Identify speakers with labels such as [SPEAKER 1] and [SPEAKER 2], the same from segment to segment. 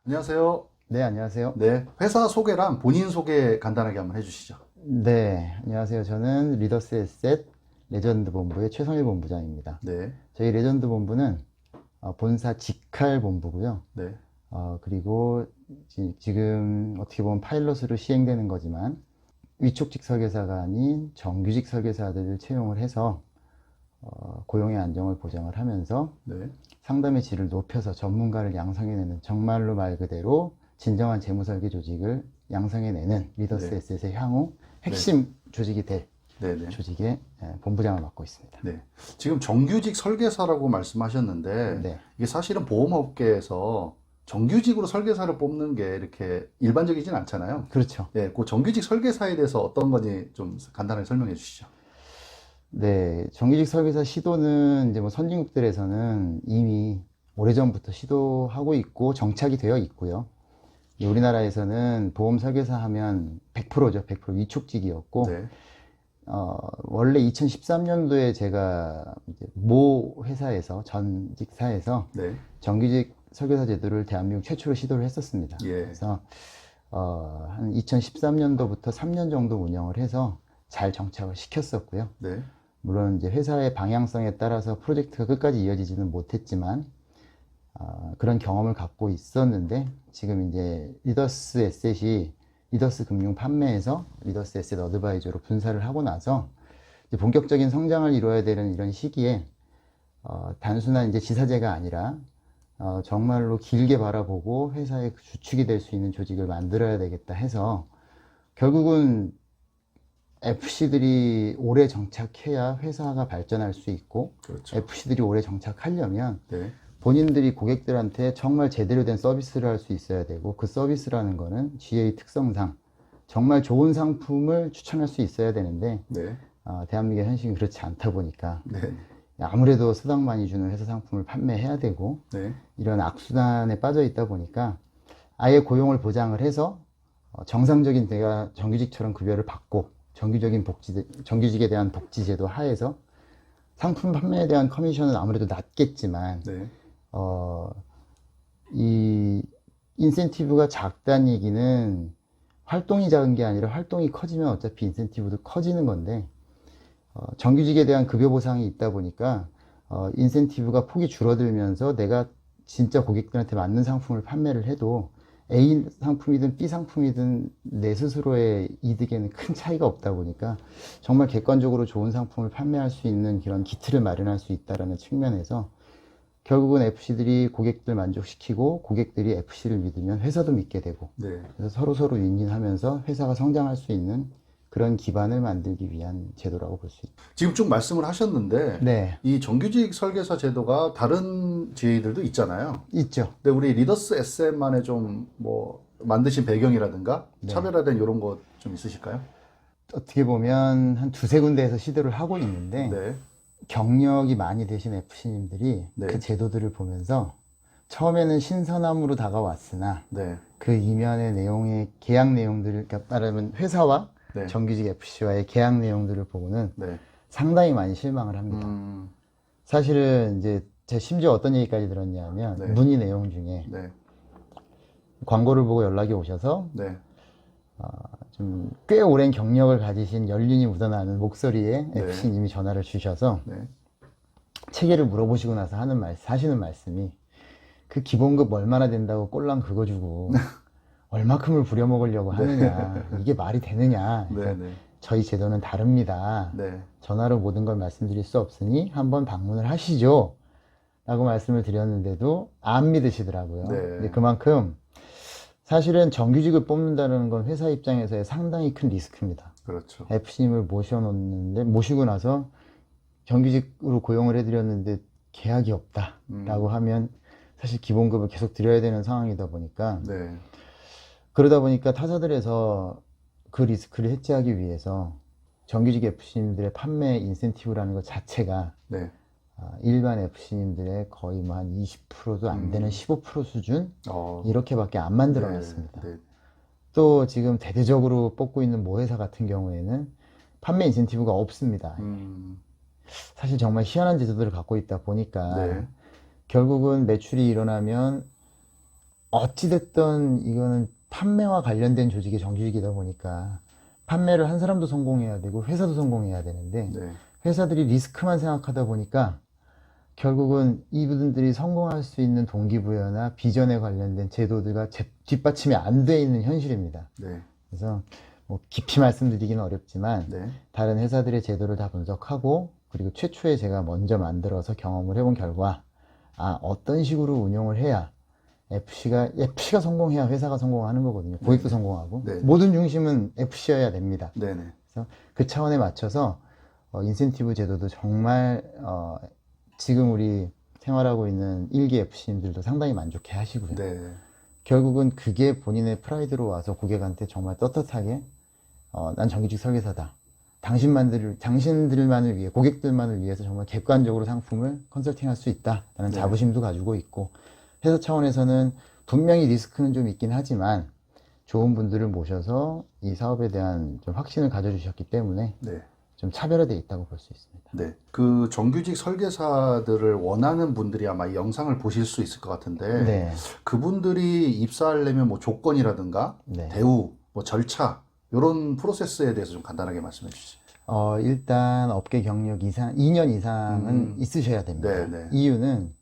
[SPEAKER 1] 안녕하세요.
[SPEAKER 2] 네, 안녕하세요.
[SPEAKER 1] 네, 회사 소개랑 본인 소개 간단하게 한번 해주시죠.
[SPEAKER 2] 네, 안녕하세요. 저는 리더스 에셋 레전드 본부의 최성일 본부장입니다.
[SPEAKER 1] 네,
[SPEAKER 2] 저희 레전드 본부는 본사 직할 본부고요.
[SPEAKER 1] 네,
[SPEAKER 2] 그리고 지금 어떻게 보면 파일럿으로 시행되는 거지만 위촉직 설계사가 아닌 정규직 설계사들을 채용을 해서 고용의 안정을 보장을 하면서
[SPEAKER 1] 네,
[SPEAKER 2] 상담의 질을 높여서 전문가를 양성해내는, 정말로 말 그대로 진정한 재무설계 조직을 양성해내는 리더스
[SPEAKER 1] 네,
[SPEAKER 2] 에셋의 향후
[SPEAKER 1] 네,
[SPEAKER 2] 핵심 조직이 될
[SPEAKER 1] 네, 네,
[SPEAKER 2] 조직의 본부장을 맡고 있습니다.
[SPEAKER 1] 네. 지금 정규직 설계사라고 말씀하셨는데
[SPEAKER 2] 네,
[SPEAKER 1] 이게 사실은 보험업계에서 정규직으로 설계사를 뽑는 게 이렇게 일반적이진 않잖아요.
[SPEAKER 2] 그렇죠.
[SPEAKER 1] 네, 그 정규직 설계사에 대해서 어떤 건지 좀 간단하게 설명해 주시죠.
[SPEAKER 2] 네, 정규직 설계사 시도는 이제 뭐 선진국들에서는 이미 오래전부터 시도하고 있고 정착이 되어 있고요. 우리나라에서는 보험 설계사 하면 100%죠. 100% 위촉직이었고,
[SPEAKER 1] 네,
[SPEAKER 2] 원래 2013년도에 제가 이제 모 회사에서, 전직사에서
[SPEAKER 1] 네,
[SPEAKER 2] 정규직 설계사 제도를 대한민국 최초로 시도를 했었습니다.
[SPEAKER 1] 예,
[SPEAKER 2] 그래서, 한 2013년도부터 3년 정도 운영을 해서 잘 정착을 시켰었고요.
[SPEAKER 1] 네,
[SPEAKER 2] 물론 이제 회사의 방향성에 따라서 프로젝트가 끝까지 이어지지는 못했지만, 그런 경험을 갖고 있었는데, 지금 이제 리더스 에셋이 리더스 금융 판매에서 리더스 에셋 어드바이저로 분사를 하고 나서 이제 본격적인 성장을 이루어야 되는 이런 시기에 단순한 이제 지사제가 아니라 정말로 길게 바라보고 회사의 그 주축이 될 수 있는 조직을 만들어야 되겠다 해서 결국은 FC들이 오래 정착해야 회사가 발전할 수 있고,
[SPEAKER 1] 그렇죠.
[SPEAKER 2] FC들이 오래 정착하려면
[SPEAKER 1] 네,
[SPEAKER 2] 본인들이 고객들한테 정말 제대로 된 서비스를 할 수 있어야 되고, 그 서비스라는 거는 GA 특성상 정말 좋은 상품을 추천할 수 있어야 되는데,
[SPEAKER 1] 네,
[SPEAKER 2] 대한민국의 현실이 그렇지 않다 보니까
[SPEAKER 1] 네,
[SPEAKER 2] 아무래도 수당 많이 주는 회사 상품을 판매해야 되고,
[SPEAKER 1] 네,
[SPEAKER 2] 이런 악순환에 빠져 있다 보니까 아예 고용을 보장을 해서 정상적인 내가 정규직처럼 급여를 받고, 정규직에 대한 복지제도 하에서 상품 판매에 대한 커미션은 아무래도 낮겠지만,
[SPEAKER 1] 네,
[SPEAKER 2] 어, 이 인센티브가 작다는 얘기는 활동이 작은 게 아니라 활동이 커지면 어차피 인센티브도 커지는 건데, 정규직에 대한 급여 보상이 있다 보니까 인센티브가 폭이 줄어들면서 내가 진짜 고객들한테 맞는 상품을 판매를 해도 A 상품이든 B 상품이든 내 스스로의 이득에는 큰 차이가 없다 보니까 정말 객관적으로 좋은 상품을 판매할 수 있는 그런 기틀을 마련할 수 있다는 측면에서 결국은 FC들이 고객들 만족시키고 고객들이 FC를 믿으면 회사도 믿게 되고,
[SPEAKER 1] 네.
[SPEAKER 2] 그래서 서로 윈윈하면서 회사가 성장할 수 있는 그런 기반을 만들기 위한 제도라고 볼 수 있습니다.
[SPEAKER 1] 지금 쭉 말씀을 하셨는데
[SPEAKER 2] 네,
[SPEAKER 1] 이 정규직 설계사 제도가 다른 지회들도 있잖아요.
[SPEAKER 2] 있죠.
[SPEAKER 1] 근데 우리 리더스 SM만의 좀 뭐 만드신 배경이라든가
[SPEAKER 2] 네.
[SPEAKER 1] 차별화된 이런 거 좀 있으실까요?
[SPEAKER 2] 어떻게 보면 한 두세 군데에서 시도를 하고 있는데,
[SPEAKER 1] 네,
[SPEAKER 2] 경력이 많이 되신 FC님들이
[SPEAKER 1] 네,
[SPEAKER 2] 그 제도들을 보면서 처음에는 신선함으로 다가왔으나
[SPEAKER 1] 네,
[SPEAKER 2] 그 이면의 내용의 계약 내용들을, 그러니까 말하면 회사와
[SPEAKER 1] 네,
[SPEAKER 2] 정규직 FC와의 계약 내용들을 보고는
[SPEAKER 1] 네,
[SPEAKER 2] 상당히 많이 실망을 합니다. 사실은 이제 제 심지어 어떤 얘기까지 들었냐면,
[SPEAKER 1] 네,
[SPEAKER 2] 문의 내용 중에
[SPEAKER 1] 네,
[SPEAKER 2] 광고를 보고 연락이 오셔서
[SPEAKER 1] 네,
[SPEAKER 2] 좀 꽤 오랜 경력을 가지신 연륜이 묻어나는 목소리의
[SPEAKER 1] 네.
[SPEAKER 2] FC님이 전화를 주셔서
[SPEAKER 1] 네,
[SPEAKER 2] 체계를 물어보시고 나서 하시는 말씀이, 그 기본급 얼마나 된다고 꼴랑 그거 주고 얼마큼을 부려먹으려고 하느냐, 이게 말이 되느냐.
[SPEAKER 1] 네,
[SPEAKER 2] 그래서
[SPEAKER 1] 네,
[SPEAKER 2] 저희 제도는 다릅니다.
[SPEAKER 1] 네,
[SPEAKER 2] 전화로 모든 걸 말씀드릴 수 없으니 한번 방문을 하시죠 라고 말씀을 드렸는데도 안 믿으시더라고요.
[SPEAKER 1] 네.
[SPEAKER 2] 근데 그만큼 사실은 정규직을 뽑는다는 건 회사 입장에서의 상당히 큰 리스크입니다.
[SPEAKER 1] 그렇죠.
[SPEAKER 2] FC님을 모시고 나서 정규직으로 고용을 해드렸는데 계약이 없다라고 하면 사실 기본급을 계속 드려야 되는 상황이다 보니까,
[SPEAKER 1] 네,
[SPEAKER 2] 그러다 보니까 타사들에서 그 리스크를 해지하기 위해서 정규직 FC님들의 판매 인센티브라는 것 자체가
[SPEAKER 1] 네,
[SPEAKER 2] 일반 FC님들의 거의 뭐 한 20%도 안 되는 15% 수준,
[SPEAKER 1] 어,
[SPEAKER 2] 이렇게밖에 안 만들어
[SPEAKER 1] 네,
[SPEAKER 2] 놨습니다.
[SPEAKER 1] 네,
[SPEAKER 2] 또 지금 대대적으로 뽑고 있는 모회사 같은 경우에는 판매 인센티브가 없습니다. 사실 정말 희한한 제도들을 갖고 있다 보니까
[SPEAKER 1] 네,
[SPEAKER 2] 결국은 매출이 일어나면 어찌됐든 이거는 판매와 관련된 조직의 정규직이다 보니까 판매를 한 사람도 성공해야 되고 회사도 성공해야 되는데
[SPEAKER 1] 네.
[SPEAKER 2] 회사들이 리스크만 생각하다 보니까 결국은 이분들이 성공할 수 있는 동기부여나 비전에 관련된 제도들과 뒷받침이 안 돼 있는 현실입니다.
[SPEAKER 1] 네.
[SPEAKER 2] 그래서 뭐 깊이 말씀드리기는 어렵지만
[SPEAKER 1] 네.
[SPEAKER 2] 다른 회사들의 제도를 다 분석하고 그리고 최초에 제가 먼저 만들어서 경험을 해본 결과 어떤 식으로 운영을 해야 FC가 성공해야 회사가 성공하는 거거든요. 고객도 성공하고
[SPEAKER 1] 네.
[SPEAKER 2] 모든 중심은 FC여야 됩니다.
[SPEAKER 1] 네네.
[SPEAKER 2] 그래서 그 차원에 맞춰서 인센티브 제도도 정말 지금 우리 생활하고 있는 일기 FC님들도 상당히 만족해 하시고요.
[SPEAKER 1] 네.
[SPEAKER 2] 결국은 그게 본인의 프라이드로 와서 고객한테 정말 떳떳하게 난 정규직 설계사다. 당신들만을 위해, 고객들만을 위해서 정말 객관적으로 상품을 컨설팅할 수 있다라는
[SPEAKER 1] 네.
[SPEAKER 2] 자부심도 가지고 있고 회사 차원에서는 분명히 리스크는 좀 있긴 하지만 좋은 분들을 모셔서 이 사업에 대한 좀 확신을 가져주셨기 때문에
[SPEAKER 1] 네.
[SPEAKER 2] 좀 차별화되어 있다고 볼 수 있습니다.
[SPEAKER 1] 네. 그 정규직 설계사들을 원하는 분들이 아마 이 영상을 보실 수 있을 것 같은데
[SPEAKER 2] 네.
[SPEAKER 1] 그분들이 입사하려면 뭐 조건이라든가
[SPEAKER 2] 네.
[SPEAKER 1] 대우, 뭐 절차 이런 프로세스에 대해서 좀 간단하게 말씀해 주시죠.
[SPEAKER 2] 일단 업계 경력 2년 이상은 있으셔야 됩니다.
[SPEAKER 1] 네, 네.
[SPEAKER 2] 이유는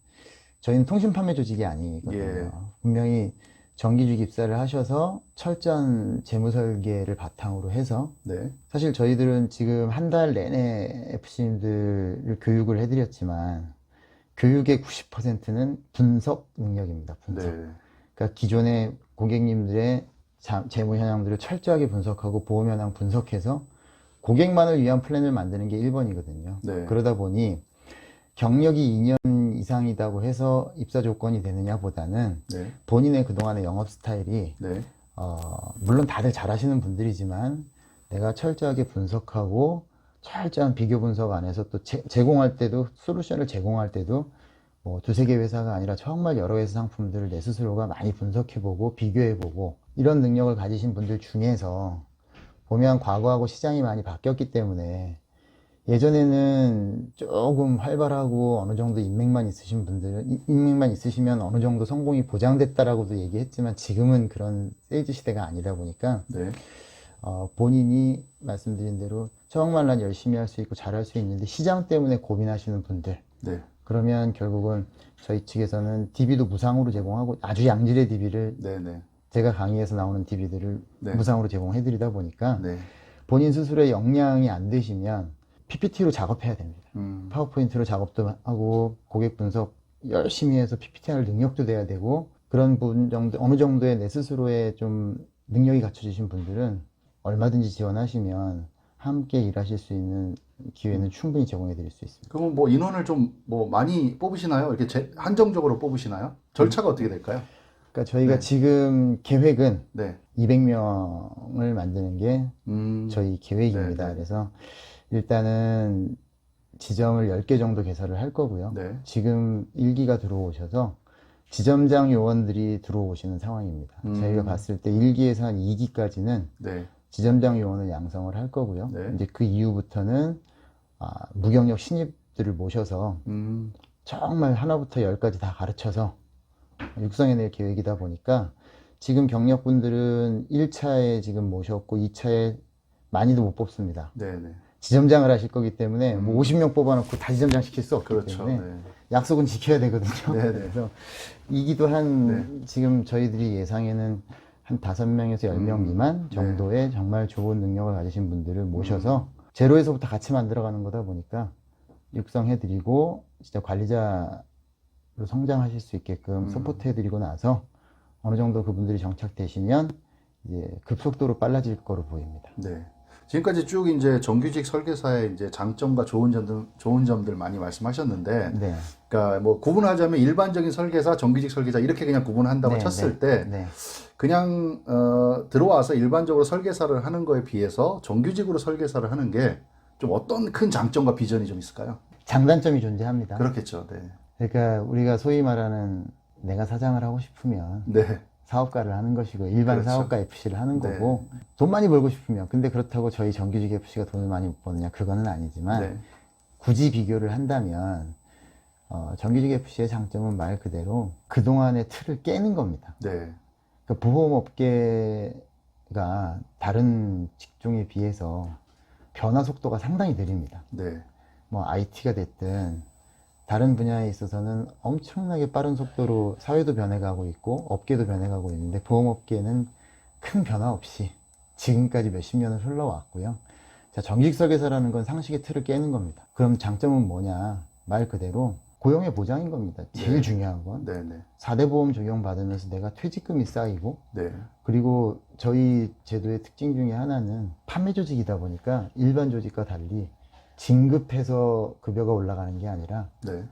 [SPEAKER 2] 저희는 통신 판매 조직이 아니거든요.
[SPEAKER 1] 예.
[SPEAKER 2] 분명히 정규직 입사를 하셔서 철저한 재무 설계를 바탕으로 해서
[SPEAKER 1] 네.
[SPEAKER 2] 사실 저희들은 지금 한 달 내내 FC님들을 교육을 해드렸지만 교육의 90%는 분석 능력입니다. 분석.
[SPEAKER 1] 네.
[SPEAKER 2] 그러니까 기존의 고객님들의 재무 현황들을 철저하게 분석하고 보험 현황 분석해서 고객만을 위한 플랜을 만드는 게 1번이거든요.
[SPEAKER 1] 네.
[SPEAKER 2] 그러다 보니 경력이 2년 이상이라고 해서 입사 조건이 되느냐보다는
[SPEAKER 1] 네.
[SPEAKER 2] 본인의 그동안의 영업 스타일이
[SPEAKER 1] 네.
[SPEAKER 2] 물론 다들 잘하시는 분들이지만 내가 철저하게 분석하고 철저한 비교 분석 안에서 또 제공할 때도 솔루션을 제공할 때도 뭐 두세 개 회사가 아니라 정말 여러 회사 상품들을 내 스스로가 많이 분석해보고 비교해보고 이런 능력을 가지신 분들 중에서 보면 과거하고 시장이 많이 바뀌었기 때문에 예전에는 조금 활발하고 어느 정도 인맥만 있으시면 어느 정도 성공이 보장됐다라고도 얘기했지만 지금은 그런 세일즈 시대가 아니다 보니까
[SPEAKER 1] 네.
[SPEAKER 2] 본인이 말씀드린 대로 정말 난 열심히 할 수 있고 잘할 수 있는데 시장 때문에 고민하시는 분들
[SPEAKER 1] 네.
[SPEAKER 2] 그러면 결국은 저희 측에서는 DB도 무상으로 제공하고 아주 양질의 DB를
[SPEAKER 1] 네. 네.
[SPEAKER 2] 제가 강의에서 나오는 DB들을
[SPEAKER 1] 네.
[SPEAKER 2] 무상으로 제공해드리다 보니까
[SPEAKER 1] 네.
[SPEAKER 2] 본인 스스로의 역량이 안 되시면 PPT로 작업해야 됩니다. 파워포인트로 작업도 하고 고객 분석 열심히 해서 PPT 할 능력도 돼야 되고 그런 분 정도 어느 정도의 내 스스로의 좀 능력이 갖춰지신 분들은 얼마든지 지원하시면 함께 일하실 수 있는 기회는 충분히 제공해 드릴 수 있습니다.
[SPEAKER 1] 그럼 뭐 인원을 좀 뭐 많이 뽑으시나요? 이렇게 한정적으로 뽑으시나요? 절차가 어떻게 될까요?
[SPEAKER 2] 그러니까 저희가
[SPEAKER 1] 네.
[SPEAKER 2] 지금 계획은
[SPEAKER 1] 네.
[SPEAKER 2] 200명을 만드는 게 저희 계획입니다.
[SPEAKER 1] 네, 네.
[SPEAKER 2] 그래서 일단은 지점을 10개 정도 개설을 할 거고요.
[SPEAKER 1] 네.
[SPEAKER 2] 지금 1기가 들어오셔서 지점장 요원들이 들어오시는 상황입니다. 저희가 봤을 때 1기에서 한 2기까지는
[SPEAKER 1] 네.
[SPEAKER 2] 지점장 요원을 양성을 할 거고요.
[SPEAKER 1] 네.
[SPEAKER 2] 이제 그 이후부터는 무경력 신입들을 모셔서 정말 하나부터 열까지 다 가르쳐서 육성해낼 계획이다 보니까 지금 경력분들은 1차에 지금 모셨고 2차에 많이도 못 뽑습니다.
[SPEAKER 1] 네네.
[SPEAKER 2] 지점장을 하실 거기 때문에 뭐 50명 뽑아놓고 다 지점장 시킬 수 없기
[SPEAKER 1] 그렇죠.
[SPEAKER 2] 때문에
[SPEAKER 1] 네.
[SPEAKER 2] 약속은 지켜야 되거든요.
[SPEAKER 1] 네네.
[SPEAKER 2] 그래서 이기도 지금 저희들이 예상에는 한 5명에서 10명 미만 정도의 정말 좋은 능력을 가지신 분들을 모셔서 제로에서부터 같이 만들어가는 거다 보니까 육성해드리고 진짜 관리자로 성장하실 수 있게끔 서포트해드리고 나서 어느 정도 그분들이 정착되시면 이제 급속도로 빨라질 거로 보입니다.
[SPEAKER 1] 네. 지금까지 쭉 이제 정규직 설계사의 이제 장점과 좋은 점들 많이 말씀하셨는데,
[SPEAKER 2] 네.
[SPEAKER 1] 그러니까 뭐 구분하자면 일반적인 설계사, 정규직 설계사 이렇게 그냥 구분한다고
[SPEAKER 2] 네,
[SPEAKER 1] 쳤을 때,
[SPEAKER 2] 네.
[SPEAKER 1] 그냥 들어와서 일반적으로 설계사를 하는 거에 비해서 정규직으로 설계사를 하는 게 좀 어떤 큰 장점과 비전이 좀 있을까요?
[SPEAKER 2] 장단점이 존재합니다.
[SPEAKER 1] 그렇겠죠. 네.
[SPEAKER 2] 그러니까 우리가 소위 말하는 내가 사장을 하고 싶으면
[SPEAKER 1] 네.
[SPEAKER 2] 사업가를 하는 것이고 일반
[SPEAKER 1] 그렇죠.
[SPEAKER 2] 사업가 FC를 하는
[SPEAKER 1] 네.
[SPEAKER 2] 거고 돈 많이 벌고 싶으면 근데 그렇다고 저희 정규직 FC가 돈을 많이 못 버느냐 그거는 아니지만
[SPEAKER 1] 네.
[SPEAKER 2] 굳이 비교를 한다면 정규직 FC의 장점은 말 그대로 그동안의 틀을 깨는 겁니다.
[SPEAKER 1] 네.
[SPEAKER 2] 그 보험업계가 다른 직종에 비해서 변화 속도가 상당히 느립니다.
[SPEAKER 1] 네.
[SPEAKER 2] 뭐 IT가 됐든 다른 분야에 있어서는 엄청나게 빠른 속도로 사회도 변해가고 있고 업계도 변해가고 있는데 보험업계는 큰 변화 없이 지금까지 몇십 년을 흘러왔고요. 자, 정규직 설계사라는 건 상식의 틀을 깨는 겁니다. 그럼 장점은 뭐냐? 말 그대로 고용의 보장인 겁니다. 제일
[SPEAKER 1] 네.
[SPEAKER 2] 중요한 건
[SPEAKER 1] 네. 네.
[SPEAKER 2] 4대 보험 적용받으면서 내가 퇴직금이 쌓이고
[SPEAKER 1] 네.
[SPEAKER 2] 그리고 저희 제도의 특징 중에 하나는 판매 조직이다 보니까 일반 조직과 달리 진급해서 급여가 올라가는 게 아니라
[SPEAKER 1] 네.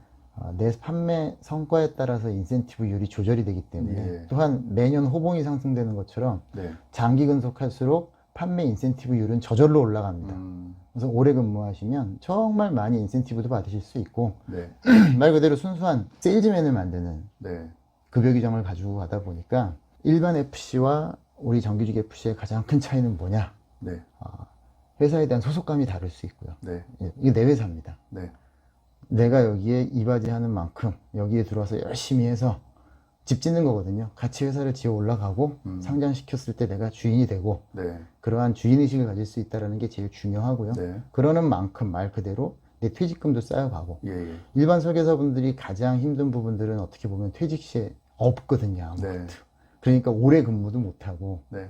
[SPEAKER 2] 내 판매 성과에 따라서 인센티브율이 조절이 되기 때문에
[SPEAKER 1] 예.
[SPEAKER 2] 또한 매년 호봉이 상승되는 것처럼
[SPEAKER 1] 네.
[SPEAKER 2] 장기 근속할수록 판매 인센티브율은 저절로 올라갑니다. 그래서 오래 근무하시면 정말 많이 인센티브도 받으실 수 있고
[SPEAKER 1] 네.
[SPEAKER 2] 말 그대로 순수한 세일즈맨을 만드는
[SPEAKER 1] 네.
[SPEAKER 2] 급여 규정을 가지고 가다 보니까 일반 FC와 우리 정규직 FC의 가장 큰 차이는 뭐냐?
[SPEAKER 1] 네.
[SPEAKER 2] 회사에 대한 소속감이 다를 수 있고요.
[SPEAKER 1] 네.
[SPEAKER 2] 이게 내 회사입니다.
[SPEAKER 1] 네.
[SPEAKER 2] 내가 여기에 이바지 하는 만큼 여기에 들어와서 열심히 해서 집 짓는 거거든요. 같이 회사를 지어 올라가고 상장시켰을 때 내가 주인이 되고
[SPEAKER 1] 네.
[SPEAKER 2] 그러한 주인의식을 가질 수 있다는 게 제일 중요하고요.
[SPEAKER 1] 네.
[SPEAKER 2] 그러는 만큼 말 그대로 내 퇴직금도 쌓여가고
[SPEAKER 1] 예. 예.
[SPEAKER 2] 일반 설계사분들이 가장 힘든 부분들은 어떻게 보면 퇴직 시에 없거든요. 아무것도.
[SPEAKER 1] 네.
[SPEAKER 2] 그러니까 오래 근무도 못하고
[SPEAKER 1] 네.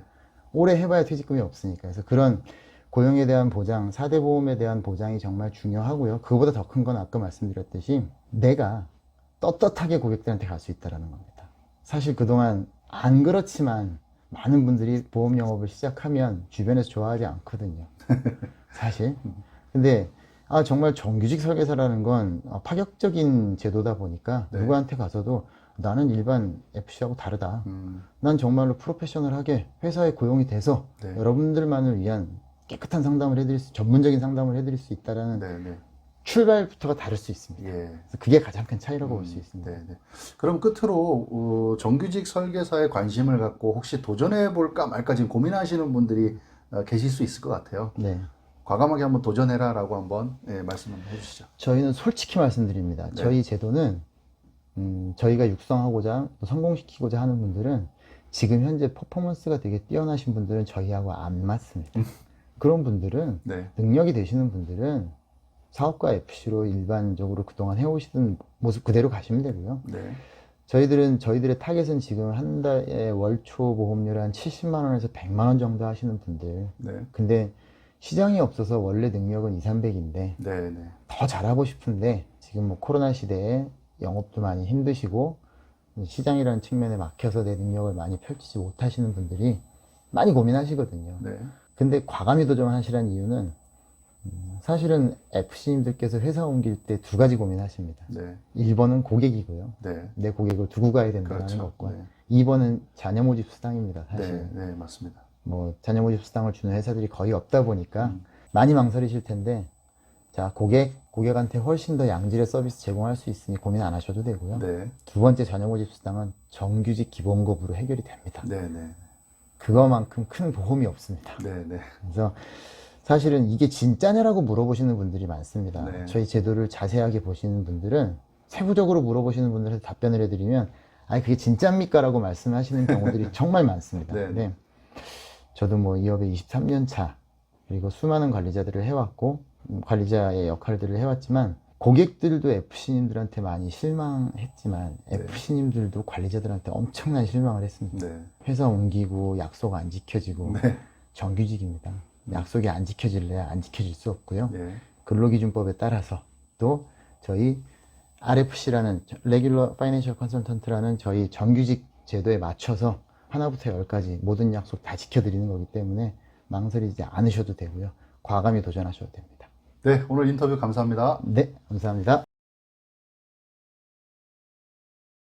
[SPEAKER 2] 오래 해봐야 퇴직금이 없으니까. 그래서 그런 고용에 대한 보장, 4대 보험에 대한 보장이 정말 중요하고요. 그거보다 더 큰 건 아까 말씀드렸듯이 내가 떳떳하게 고객들한테 갈 수 있다는 겁니다. 사실 그동안 안 그렇지만 많은 분들이 보험 영업을 시작하면 주변에서 좋아하지 않거든요. 사실. 근데 정말 정규직 설계사라는 건 파격적인 제도다 보니까
[SPEAKER 1] 네.
[SPEAKER 2] 누구한테 가서도 나는 일반 FC하고 다르다. 난 정말로 프로페셔널하게 회사에 고용이 돼서
[SPEAKER 1] 네.
[SPEAKER 2] 여러분들만을 위한 깨끗한 상담을 해드릴 수, 전문적인 상담을 해드릴 수 있다라는
[SPEAKER 1] 네. 네.
[SPEAKER 2] 출발부터가 다를 수 있습니다.
[SPEAKER 1] 예.
[SPEAKER 2] 그래서 그게 가장 큰 차이라고 볼 수 있습니다.
[SPEAKER 1] 네, 네. 그럼 끝으로 정규직 설계사에 관심을 갖고 혹시 도전해 볼까 말까 지금 고민하시는 분들이 계실 수 있을 것 같아요.
[SPEAKER 2] 네.
[SPEAKER 1] 과감하게 한번 도전해라라고 한번 말씀 한번 해주시죠.
[SPEAKER 2] 저희는 솔직히 말씀드립니다.
[SPEAKER 1] 네.
[SPEAKER 2] 저희 제도는 저희가 육성하고자 또 성공시키고자 하는 분들은 지금 현재 퍼포먼스가 되게 뛰어나신 분들은 저희하고 안 맞습니다. 그런 분들은
[SPEAKER 1] 네,
[SPEAKER 2] 능력이 되시는 분들은 사업가 FC로 일반적으로 그동안 해오시던 모습 그대로 가시면 되고요.
[SPEAKER 1] 네,
[SPEAKER 2] 저희들의 타겟은 지금 한 달에 월초 보험료 한 70만 원에서 100만 원 정도 하시는 분들.
[SPEAKER 1] 네,
[SPEAKER 2] 근데 시장이 없어서 원래 능력은 2, 300인데
[SPEAKER 1] 네, 네,
[SPEAKER 2] 더 잘하고 싶은데 지금 뭐 코로나 시대에 영업도 많이 힘드시고 시장이라는 측면에 막혀서 내 능력을 많이 펼치지 못하시는 분들이 많이 고민하시거든요.
[SPEAKER 1] 네,
[SPEAKER 2] 근데 과감히 도전하시라는 이유는 사실은 FC님들께서 회사 옮길 때 두 가지 고민하십니다.
[SPEAKER 1] 네,
[SPEAKER 2] 1번은 고객이고요.
[SPEAKER 1] 네,
[SPEAKER 2] 내 고객을 두고 가야 된다는
[SPEAKER 1] 그렇죠.
[SPEAKER 2] 것과
[SPEAKER 1] 네.
[SPEAKER 2] 2번은 자녀 모집 수당입니다. 사실
[SPEAKER 1] 네, 네, 맞습니다.
[SPEAKER 2] 뭐 자녀 모집 수당을 주는 회사들이 거의 없다 보니까 많이 망설이실 텐데 자 고객한테 훨씬 더 양질의 서비스 제공할 수 있으니 고민 안 하셔도 되고요.
[SPEAKER 1] 네,
[SPEAKER 2] 두 번째 자녀 모집 수당은 정규직 기본급으로 해결이 됩니다.
[SPEAKER 1] 네, 네,
[SPEAKER 2] 그거만큼 큰 보험이 없습니다.
[SPEAKER 1] 네, 네,
[SPEAKER 2] 그래서 사실은 이게 진짜냐라고 물어보시는 분들이 많습니다.
[SPEAKER 1] 네.
[SPEAKER 2] 저희 제도를 자세하게 보시는 분들은 세부적으로 물어보시는 분들한테 답변을 해드리면 아니 그게 진짜입니까? 라고 말씀하시는 경우들이 정말 많습니다.
[SPEAKER 1] 네.
[SPEAKER 2] 근데 저도 뭐 이 업에 23년 차 그리고 수많은 관리자들을 해왔고 관리자의 역할들을 해왔지만 고객들도 FC님들한테 많이 실망했지만
[SPEAKER 1] 네.
[SPEAKER 2] FC님들도 관리자들한테 엄청난 실망을 했습니다.
[SPEAKER 1] 네,
[SPEAKER 2] 회사 옮기고 약속 안 지켜지고
[SPEAKER 1] 네,
[SPEAKER 2] 정규직입니다. 약속이 안 지켜질래 안 지켜질 수 없고요.
[SPEAKER 1] 네,
[SPEAKER 2] 근로기준법에 따라서 또 저희 RFC라는 Regular Financial Consultant라는 저희 정규직 제도에 맞춰서 하나부터 열까지 모든 약속 다 지켜드리는 거기 때문에 망설이지 않으셔도 되고요. 과감히 도전하셔도 됩니다.
[SPEAKER 1] 네, 오늘 인터뷰 감사합니다.
[SPEAKER 2] 네, 감사합니다.